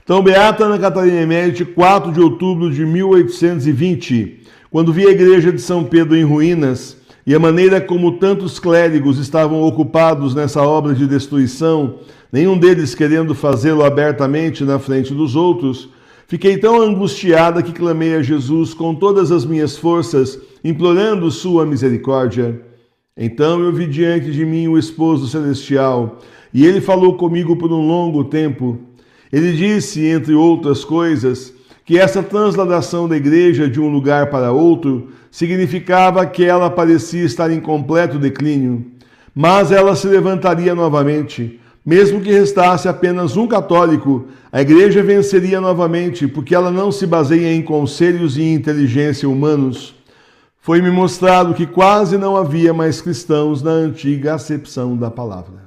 Então, Beata Ana Catarina Emérite, 4 de outubro de 1820, quando vi a igreja de São Pedro em ruínas e a maneira como tantos clérigos estavam ocupados nessa obra de destruição, nenhum deles querendo fazê-lo abertamente na frente dos outros, fiquei tão angustiada que clamei a Jesus com todas as minhas forças, implorando sua misericórdia. Então eu vi diante de mim o esposo celestial, e ele falou comigo por um longo tempo. Ele disse, entre outras coisas, que essa transladação da igreja de um lugar para outro significava que ela parecia estar em completo declínio, mas ela se levantaria novamente. Mesmo que restasse apenas um católico, a igreja venceria novamente, porque ela não se baseia em conselhos e inteligência humanos. Foi-me mostrado que quase não havia mais cristãos na antiga acepção da palavra.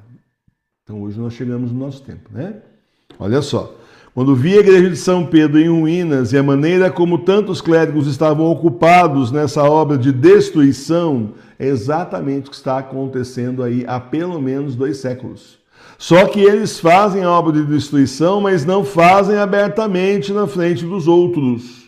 Então hoje nós chegamos no nosso tempo, né? Olha só, quando vi a igreja de São Pedro em ruínas e a maneira como tantos clérigos estavam ocupados nessa obra de destruição, é exatamente o que está acontecendo aí há pelo menos 2 séculos. Só que eles fazem a obra de destruição, mas não fazem abertamente na frente dos outros.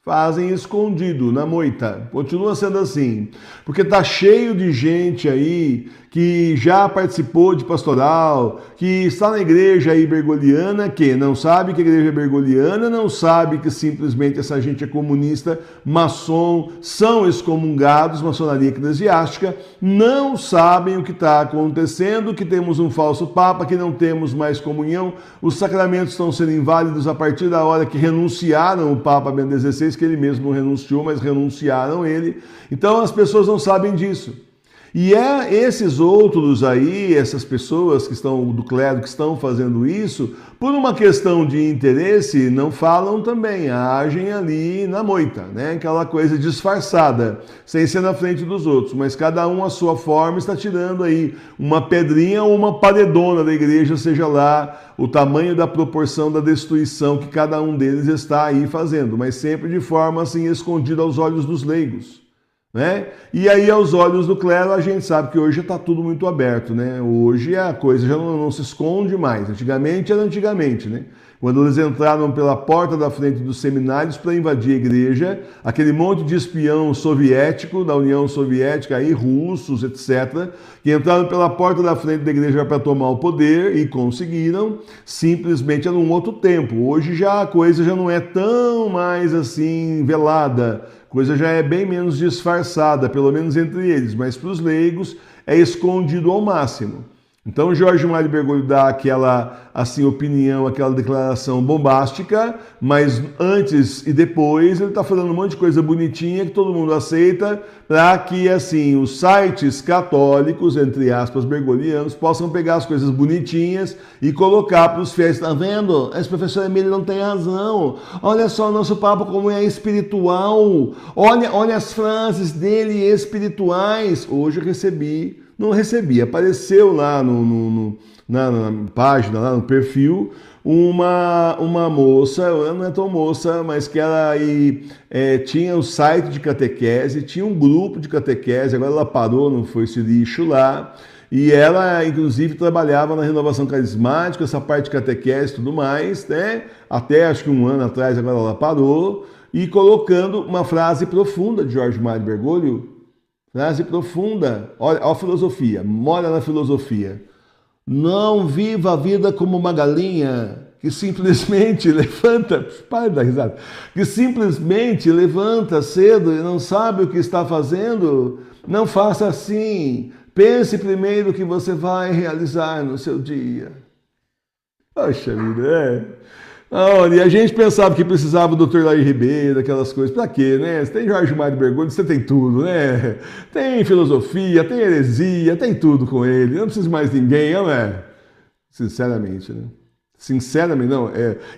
Fazem escondido, na moita. Continua sendo assim. Porque está cheio de gente aí que já participou de pastoral, que está na igreja aí bergoliana, que não sabe que a igreja é bergoliana, não sabe que simplesmente essa gente é comunista, maçom, são excomungados, maçonaria eclesiástica, não sabem o que está acontecendo, que temos um falso papa, que não temos mais comunhão, os sacramentos estão sendo inválidos a partir da hora que renunciaram o Papa Bento XVI, que ele mesmo não renunciou, mas renunciaram ele. Então as pessoas não sabem disso. E esses outros aí, essas pessoas que estão do clero que estão fazendo isso, por uma questão de interesse, não falam também, agem ali na moita, né? Aquela coisa disfarçada, sem ser na frente dos outros, mas cada um à sua forma está tirando aí uma pedrinha ou uma paredona da igreja, seja lá o tamanho da proporção da destruição que cada um deles está aí fazendo, mas sempre de forma assim escondida aos olhos dos leigos. Né? E aí, aos olhos do clero, a gente sabe que hoje está tudo muito aberto, né? Hoje a coisa já não se esconde mais. Antigamente era antigamente, né? Quando eles entraram pela porta da frente dos seminários para invadir a igreja, aquele monte de espião soviético, da União Soviética, aí, russos, etc., que entraram pela porta da frente da igreja para tomar o poder e conseguiram, simplesmente era um outro tempo. Hoje já a coisa já não é tão mais assim velada, a coisa já é bem menos disfarçada, pelo menos entre eles, mas para os leigos é escondido ao máximo. Então Jorge Mário Bergoglio dá aquela assim, opinião, aquela declaração bombástica, mas antes e depois ele está falando um monte de coisa bonitinha que todo mundo aceita para que assim os sites católicos, entre aspas, bergoglianos, possam pegar as coisas bonitinhas e colocar para os fiéis. Está vendo? Esse professor Emílio não tem razão. Olha só o nosso papo como é espiritual. Olha as frases dele espirituais. Hoje eu recebi. Não recebi, apareceu lá na página, lá no perfil, uma moça, não é tão moça, mas que ela aí tinha um site de catequese, tinha um grupo de catequese, agora ela parou, não foi esse lixo lá, e ela inclusive trabalhava na renovação carismática, essa parte de catequese e tudo mais, né? Até acho que 1 ano atrás, agora ela parou, e colocando uma frase profunda de Jorge Mário Bergoglio. Frase profunda, olha a filosofia, mora na filosofia. Não viva a vida como uma galinha que simplesmente levanta, para de dar risada, que simplesmente levanta cedo e não sabe o que está fazendo. Não faça assim. Pense primeiro o que você vai realizar no seu dia. Poxa vida, e a gente pensava que precisava do Dr. Laí Ribeiro, aquelas coisas. Pra quê, né? Você tem Jorge Mário Bergoglio, você tem tudo, né? Tem filosofia, tem heresia, tem tudo com ele. Não precisa mais ninguém, não é? Sinceramente, né? Sinceramente, não.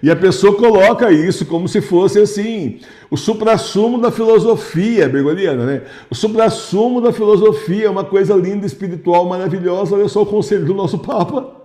E a pessoa coloca isso como se fosse assim, o suprassumo da filosofia bergogliana, né? O suprassumo da filosofia, uma coisa linda, espiritual, maravilhosa. Olha só o conselho do nosso Papa.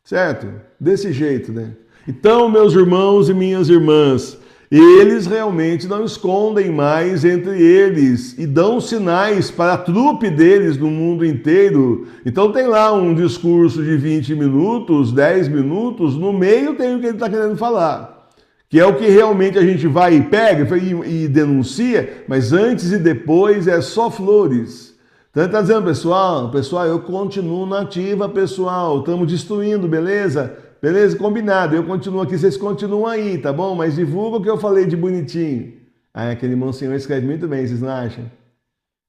Certo? Desse jeito, né? Então, meus irmãos e minhas irmãs, Eles realmente não escondem mais entre eles e dão sinais para a trupe deles no mundo inteiro. Então tem lá um discurso de 20 minutos, 10 minutos, no meio tem o que ele está querendo falar, que é o que realmente a gente vai e pega e denuncia, mas antes e depois é só flores. Então ele está dizendo, pessoal, eu continuo na ativa, pessoal, estamos destruindo, beleza? Beleza? Combinado. Eu continuo aqui, vocês continuam aí, tá bom? Mas divulga o que eu falei de bonitinho. Aí aquele monsenhor escreve muito bem, vocês não acham?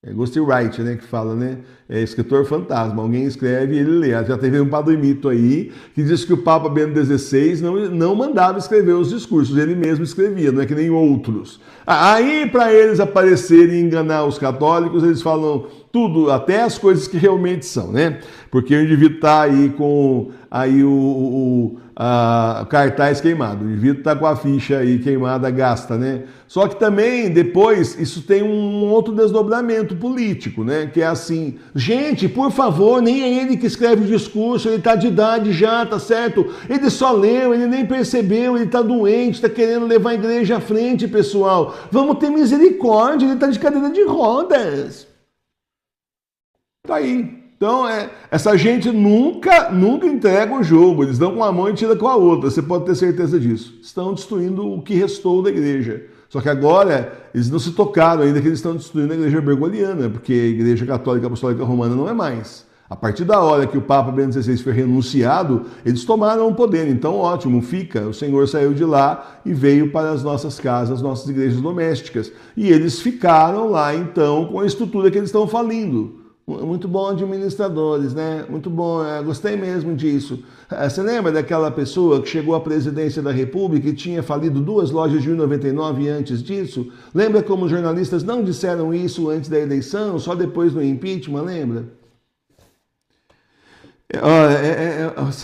É ghostwriter, né, que fala, né? É escritor fantasma. Alguém escreve e ele lê. Já teve um padre mito aí que diz que o Papa Bento XVI não mandava escrever os discursos, ele mesmo escrevia, não é que nem outros. Aí, para eles aparecerem e enganar os católicos, eles falam tudo, até as coisas que realmente são, né? Porque o indivíduo está aí com aí o cartaz queimado, o indivíduo está com a ficha aí queimada, gasta, né? Só que também, depois, isso tem um outro desdobramento político, né? Que é assim, gente, por favor, nem é ele que escreve o discurso, ele está de idade já, tá certo? Ele só leu, ele nem percebeu, ele está doente, está querendo levar a igreja à frente, pessoal. Vamos ter misericórdia, ele está de cadeira de rodas. Tá aí. Então, essa gente nunca entrega o jogo. Eles dão com uma mão e tiram com a outra. Você pode ter certeza disso. Estão destruindo o que restou da igreja. Só que agora, eles não se tocaram ainda que eles estão destruindo a igreja bergoliana, porque a igreja católica apostólica romana não é mais. A partir da hora que o Papa Bento XVI foi renunciado, eles tomaram o poder. Então, ótimo, fica. O Senhor saiu de lá e veio para as nossas casas, nossas igrejas domésticas. E eles ficaram lá, então, com a estrutura que eles estão falindo. Muito bom administradores, né? Muito bom, gostei mesmo disso. Você lembra daquela pessoa que chegou à presidência da República e tinha falido 2 lojas de 1,99 antes disso? Lembra como os jornalistas não disseram isso antes da eleição, só depois do impeachment, lembra?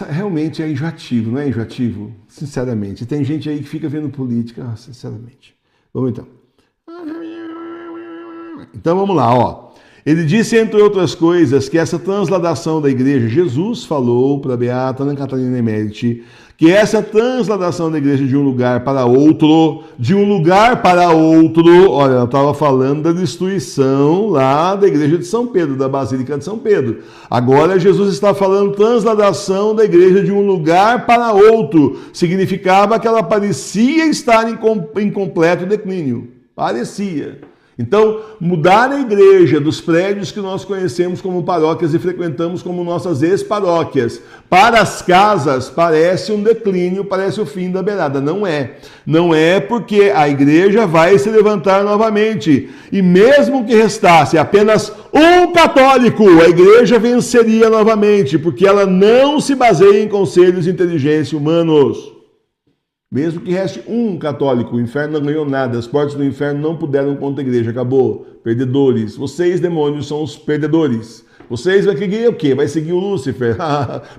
Realmente é enjoativo, não é enjoativo? Sinceramente. Tem gente aí que fica vendo política, sinceramente. Vamos então. Então vamos lá, ó. Ele disse, entre outras coisas, que essa transladação da igreja, Jesus falou para a Beata Ana Catarina Emériti, que essa transladação da igreja de um lugar para outro, olha, eu estava falando da destruição lá da igreja de São Pedro, da Basílica de São Pedro. Agora Jesus está falando transladação da igreja de um lugar para outro. Significava que ela parecia estar em completo declínio. Parecia. Então, mudar a igreja dos prédios que nós conhecemos como paróquias e frequentamos como nossas ex-paróquias para as casas parece um declínio, parece o fim da beirada. Não é. Não é, porque a igreja vai se levantar novamente. E mesmo que restasse apenas um católico, a igreja venceria novamente, porque ela não se baseia em conselhos de inteligência humanos. Mesmo que reste um católico, o inferno não ganhou nada, as portas do inferno não puderam contra a igreja, acabou. Perdedores. Vocês, demônios, são os perdedores. Vocês vão seguir o quê? Vai seguir o Lúcifer.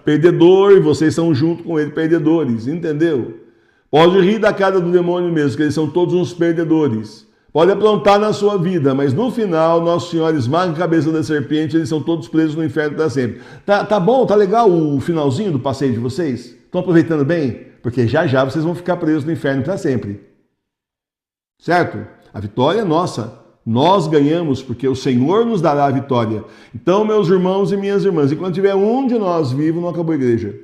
Perdedor, e vocês são junto com ele, perdedores. Entendeu? Pode rir da cara do demônio mesmo, que eles são todos uns perdedores. Pode aprontar na sua vida, mas no final, Nosso Senhor esmaga a cabeça da serpente, eles são todos presos no inferno para sempre. Tá bom? Tá legal o finalzinho do passeio de vocês? Estão aproveitando bem? Porque já vocês vão ficar presos no inferno para sempre. Certo? A vitória é nossa. Nós ganhamos porque o Senhor nos dará a vitória. Então, meus irmãos e minhas irmãs, enquanto tiver um de nós vivo, não acabou a igreja.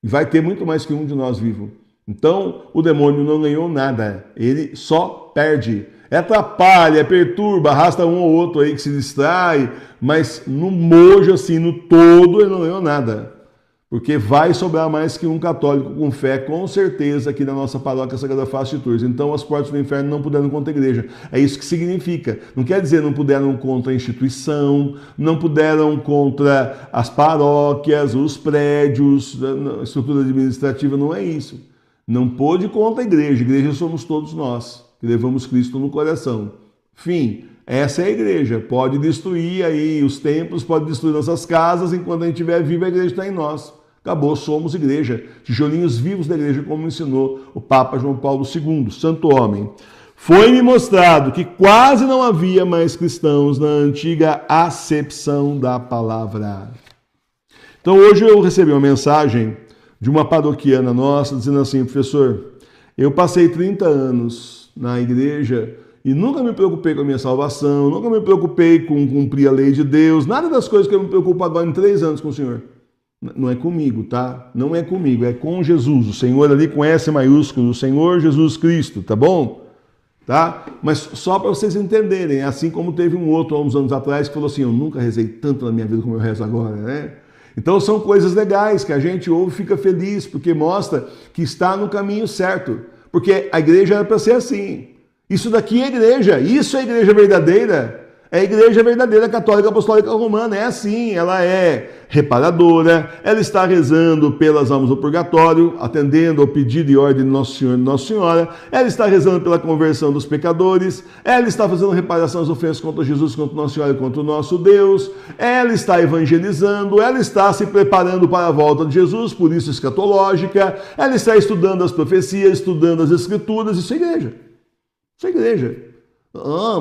E vai ter muito mais que um de nós vivo. Então, o demônio não ganhou nada. Ele só perde. Atrapalha, perturba, arrasta um ou outro aí que se distrai, mas no mojo, assim, no todo, ele não ganhou nada. Porque vai sobrar mais que um católico com fé, com certeza, aqui na nossa paróquia Sagrada Face de Tours. Então, as portas do inferno não puderam contra a igreja. É isso que significa. Não quer dizer não puderam contra a instituição, não puderam contra as paróquias, os prédios, a estrutura administrativa, não é isso. Não pôde contra a igreja. A igreja somos todos nós, que levamos Cristo no coração. Fim. Essa é a igreja. Pode destruir aí os templos, pode destruir nossas casas, enquanto a gente estiver vivo, a igreja está em nós. Acabou, somos igreja, tijolinhos vivos da igreja, como ensinou o Papa João Paulo II, santo homem. Foi-me mostrado que quase não havia mais cristãos na antiga acepção da palavra. Então hoje eu recebi uma mensagem de uma paroquiana nossa, dizendo assim, professor, Eu passei 30 anos na igreja e nunca me preocupei com a minha salvação, nunca me preocupei com cumprir a lei de Deus, nada das coisas que eu me preocupo agora em 3 anos com o Senhor. Não é comigo, tá? Não é comigo, é com Jesus. O Senhor ali com S maiúsculo, o Senhor Jesus Cristo, tá bom? Tá? Mas só para vocês entenderem, assim como teve um outro há uns anos atrás que falou assim, eu nunca rezei tanto na minha vida como eu rezo agora, né? Então são coisas legais que a gente ouve e fica feliz, porque mostra que está no caminho certo. Porque a igreja era para ser assim. Isso daqui é igreja, isso é igreja verdadeira. É a igreja verdadeira católica apostólica romana, é assim, ela é reparadora, ela está rezando pelas almas do purgatório, atendendo ao pedido e ordem de Nosso Senhor e Nossa Senhora, ela está rezando pela conversão dos pecadores, ela está fazendo reparação às ofensas contra Jesus, contra Nossa Senhora e contra o nosso Deus, ela está evangelizando, ela está se preparando para a volta de Jesus, por isso escatológica, ela está estudando as profecias, estudando as escrituras, isso é igreja. Isso é igreja.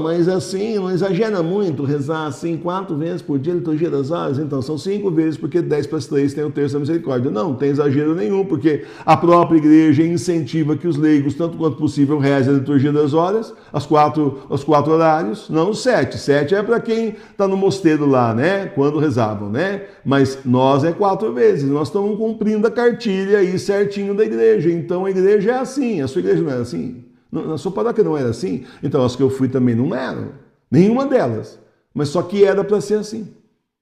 Mas assim, não exagera muito rezar assim 4 vezes por dia, liturgia das horas? Então são 5 vezes, porque 10 para as 3 tem o terço da misericórdia. Não tem exagero nenhum, porque a própria igreja incentiva que os leigos, tanto quanto possível, rezem a liturgia das horas, os quatro horários, não os 7. 7 é para quem está no mosteiro lá, né? Quando rezavam, né? Mas nós é 4 vezes, nós estamos cumprindo a cartilha aí certinho da igreja. Então a igreja é assim, a sua igreja não é assim? Na sua paróquia não era assim? Então as que eu fui também não eram. Nenhuma delas. Mas só que era para ser assim.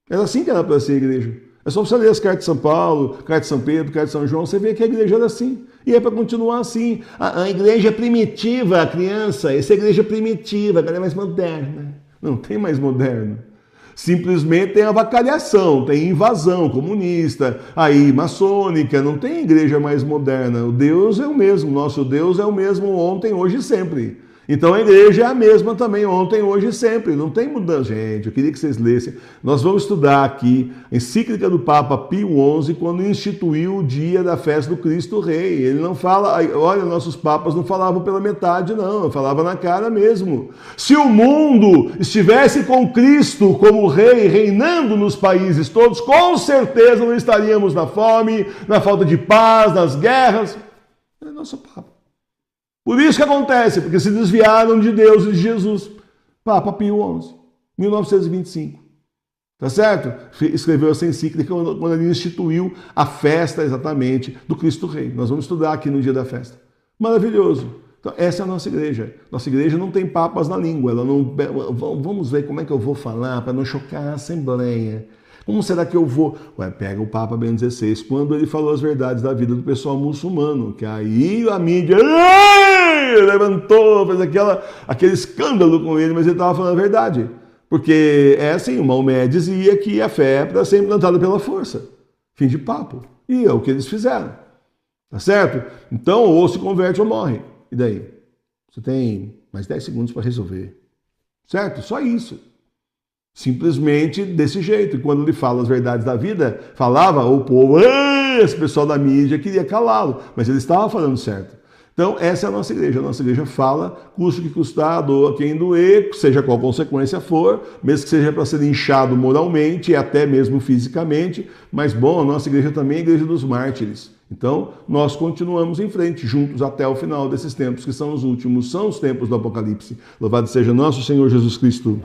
Era assim que era para ser a igreja. É só você ler as cartas de São Paulo, cartas de São Pedro, cartas de São João, você vê que a igreja era assim. E é para continuar assim. A igreja primitiva, a criança, essa igreja primitiva, agora é mais moderna. Não tem mais moderno. Simplesmente tem avacalhação, tem invasão comunista, aí maçônica, não tem igreja mais moderna. O Deus é o mesmo, nosso Deus é o mesmo ontem, hoje e sempre. Então a igreja é a mesma também ontem, hoje e sempre. Não tem mudança. Gente, eu queria que vocês lessem. Nós vamos estudar aqui a encíclica do Papa Pio XI, quando instituiu o dia da festa do Cristo Rei. Ele não fala, olha, nossos papas não falavam pela metade, não. Falava na cara mesmo. Se o mundo estivesse com Cristo como rei, reinando nos países todos, com certeza não estaríamos na fome, na falta de paz, nas guerras. É nosso Papa. Por isso que acontece, porque se desviaram de Deus e de Jesus. Papa Pio XI, 1925. Tá certo? Escreveu essa encíclica quando ele instituiu a festa exatamente do Cristo Rei. Nós vamos estudar aqui no dia da festa. Maravilhoso. Então, essa é a nossa igreja. Nossa igreja não tem papas na língua. Ela não... Vamos ver como é que eu vou falar para não chocar a Assembleia. Como será que eu vou? Pega o Papa Bento XVI, quando ele falou as verdades da vida do pessoal muçulmano, que aí a mídia levantou, fez aquele escândalo com ele, mas ele estava falando a verdade. Porque é assim, o Maomé dizia que a fé é para ser implantada pela força. Fim de papo. E é o que eles fizeram. Tá certo? Então, ou se converte ou morre. E daí? Você tem mais 10 segundos para resolver. Certo? Só isso. Simplesmente desse jeito. E quando ele fala as verdades da vida, falava, o povo, esse pessoal da mídia queria calá-lo, mas ele estava falando certo. Então, essa é a nossa igreja. A nossa igreja fala, custe o que custar, doa quem doer, seja qual consequência for, mesmo que seja para ser inchado moralmente e até mesmo fisicamente, mas bom, a nossa igreja também é a igreja dos mártires. Então, nós continuamos em frente, juntos até o final desses tempos, que são os últimos, são os tempos do Apocalipse. Louvado seja nosso Senhor Jesus Cristo.